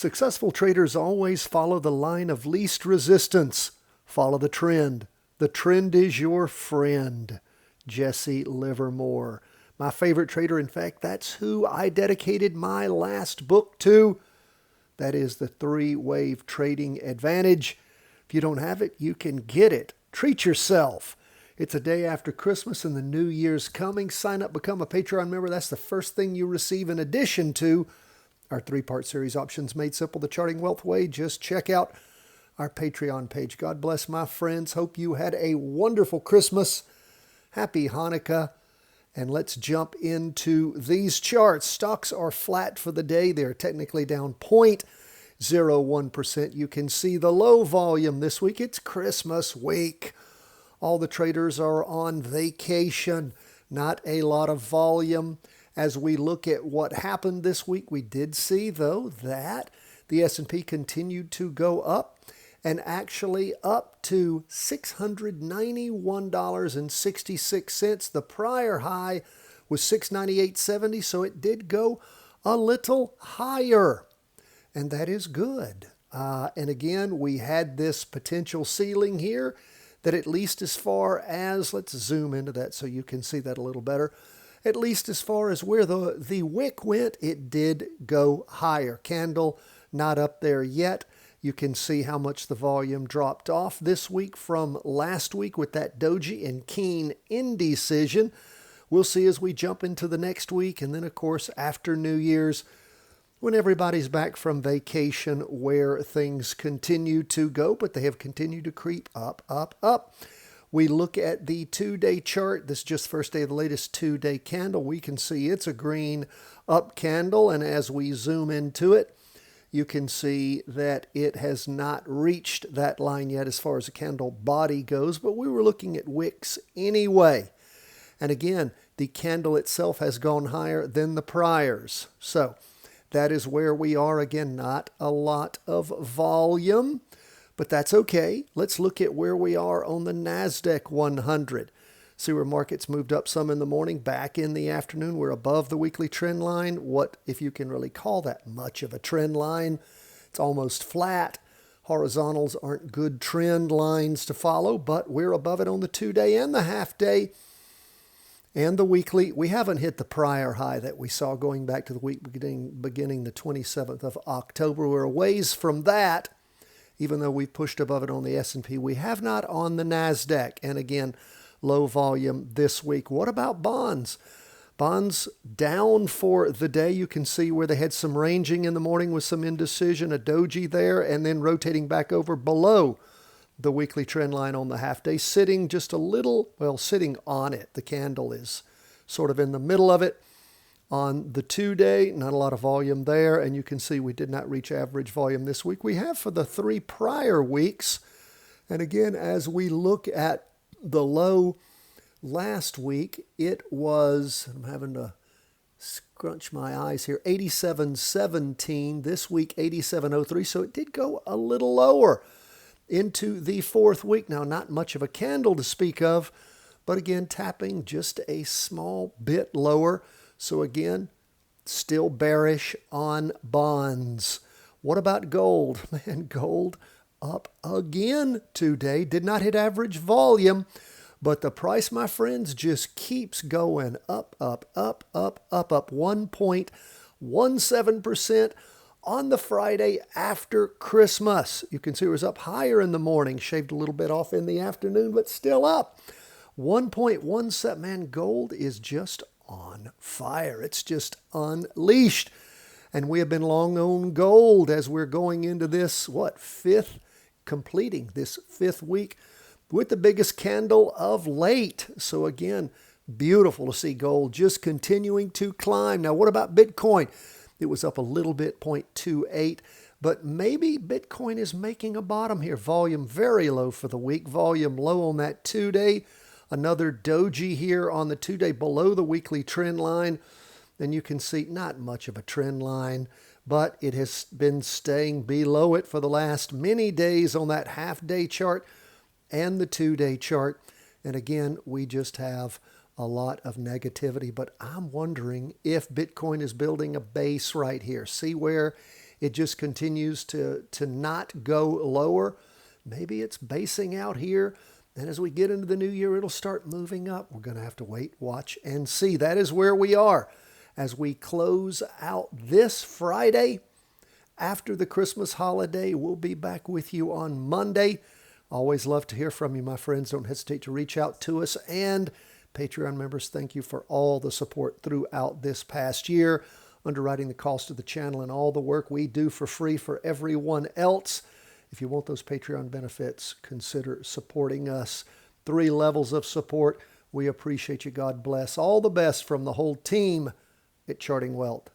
Successful traders always follow the line of least resistance. Follow the trend. The trend is your friend. Jesse Livermore. My favorite trader, in fact, that's who I dedicated my last book to. That is the Three-Wave Trading Advantage. If you don't have it, you can get it. Treat yourself. It's a day after Christmas and the New Year's coming. Sign up, become a Patreon member. That's the first thing you receive in addition to our three-part series, Options Made Simple, The Charting Wealth Way. Just check out our Patreon page. God bless my friends. Hope you had a wonderful Christmas. Happy Hanukkah. And let's jump into these charts. Stocks are flat for the day. They're technically down 0.01%. You can see the low volume this week. It's Christmas week. All the traders are on vacation. Not a lot of volume. As we look at what happened this week, we did see, though, that the S&P continued to go up and actually up to $691.66. The prior high was $698.70, so it did go a little higher, and that is good. And again, we had this potential ceiling here that at least as far as, let's zoom into that so you can see that a little better, at least as far as where the wick went, it did go higher. Candle not up there yet. You can see how much the volume dropped off this week from last week with that doji and keen indecision. We'll see as we jump into the next week. And then, of course, after New Year's, when everybody's back from vacation, where things continue to go, but they have continued to creep up, up, up. We look at the two-day chart. This is just first day of the latest two-day candle. We can see it's a green up candle, and as we zoom into it, you can see that it has not reached that line yet as far as the candle body goes, but we were looking at wicks anyway. And again, the candle itself has gone higher than the priors. So that is where we are. Again, not a lot of volume, but that's okay. Let's look at where we are on the NASDAQ 100. See where markets moved up some in the morning, back in the afternoon. We're above the weekly trend line. What, if you can really call that much of a trend line? It's almost flat. Horizontals aren't good trend lines to follow, but we're above it on the two-day and the half-day and the weekly. We haven't hit the prior high that we saw going back to the week beginning the 27th of October. We're a ways from that. Even though we've pushed above it on the S&P, we have not on the NASDAQ. And again, low volume this week. What about bonds? Bonds down for the day. You can see where they had some ranging in the morning with some indecision, a doji there, and then rotating back over below the weekly trend line on the half day, sitting just a little, well, sitting on it. The candle is sort of in the middle of it. On the two-day, not a lot of volume there, and you can see we did not reach average volume this week. We have for the three prior weeks. And again, as we look at the low last week, it was, I'm having to scrunch my eyes here, 87.17. This week, 87.03. So it did go a little lower into the fourth week. Now, not much of a candle to speak of, but again, tapping just a small bit lower. So again, still bearish on bonds. What about gold? Man, gold up again today. Did not hit average volume, but the price, my friends, just keeps going up, up, up, up, up, up. 1.17% on the Friday after Christmas. You can see it was up higher in the morning, shaved a little bit off in the afternoon, but still up. 1.17. Man, gold is just on fire. It's just unleashed. And we have been long on gold as we're going into this, completing this fifth week with the biggest candle of late. So again, beautiful to see gold just continuing to climb. Now, what about Bitcoin? It was up a little bit, 0.28, but maybe Bitcoin is making a bottom here. Volume very low for the week. Volume low on that two-day. Another doji here on the two-day below the weekly trend line. And you can see not much of a trend line, but it has been staying below it for the last many days on that half-day chart and the two-day chart. And again, we just have a lot of negativity, but I'm wondering if Bitcoin is building a base right here. See where it just continues to not go lower. Maybe it's basing out here. And as we get into the new year, it'll start moving up. We're going to have to wait, watch, and see. That is where we are as we close out this Friday. After the Christmas holiday, we'll be back with you on Monday. Always love to hear from you, my friends. Don't hesitate to reach out to us. And Patreon members, thank you for all the support throughout this past year, underwriting the cost of the channel and all the work we do for free for everyone else. If you want those Patreon benefits, consider supporting us. 3 levels of support. We appreciate you. God bless. All the best from the whole team at Charting Wealth.